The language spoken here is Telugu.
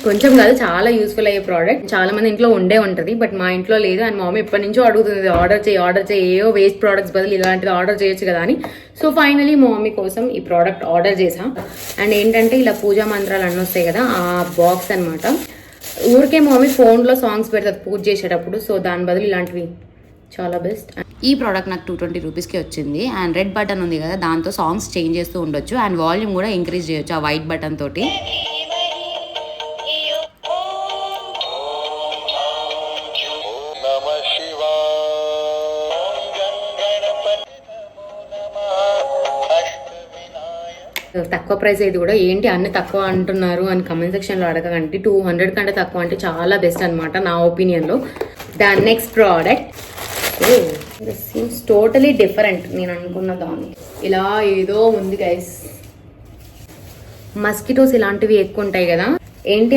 కొంచెం కాదు, చాలా యూస్ఫుల్ అయ్యే ప్రోడక్ట్. చాలా మంది ఇంట్లో ఉండే ఉంటది, బట్ మా ఇంట్లో లేదు. అండ్ మమ్మీ ఎప్పటి నుంచో అడుగుతుంది, ఆర్డర్ చేయి, ఏవో వేస్ట్ ప్రోడక్ట్స్ బదులు ఇలాంటిది ఆర్డర్ చేయొచ్చు కదా అని. సో ఫైనలీ మా మమ్మీ కోసం ఈ ప్రోడక్ట్ ఆర్డర్ చేసా. అండ్ ఏంటంటే ఇలా పూజా మంత్రాలు అన్నీ వస్తాయి కదా, ఆ బాక్స్ అనమాట. ఊరికే మా మమ్మీ ఫోన్లో సాంగ్స్ పెడతారు పూజ చేసేటప్పుడు, సో దాని బదులు ఇలాంటివి చాలా బెస్ట్. ఈ ప్రోడక్ట్ నాకు 220 రూపీస్కి వచ్చింది. అండ్ రెడ్ బటన్ ఉంది కదా, దాంతో సాంగ్స్ చేంజ్ చేస్తూ ఉండొచ్చు. అండ్ వాల్యూమ్ కూడా ఇంక్రీజ్ చేయొచ్చు ఆ వైట్ బటన్ తోటి. తక్కువ ప్రైస్ ఇది కూడా. ఏంటి అన్ని తక్కువ అంటున్నారు అని కమెంట్ సెక్షన్లో అడగకండి. 200 కంటే తక్కువ అంటే చాలా బెస్ట్ అనమాట నా ఒపీనియన్లో. The next product this seems totally different నేను అనుకున్న దాన్ని. ఇలా ఏదో ఉంది గైస్. మస్కిటోస్ ఇలాంటివి ఎక్కువ ఉంటాయి కదా, ఏంటి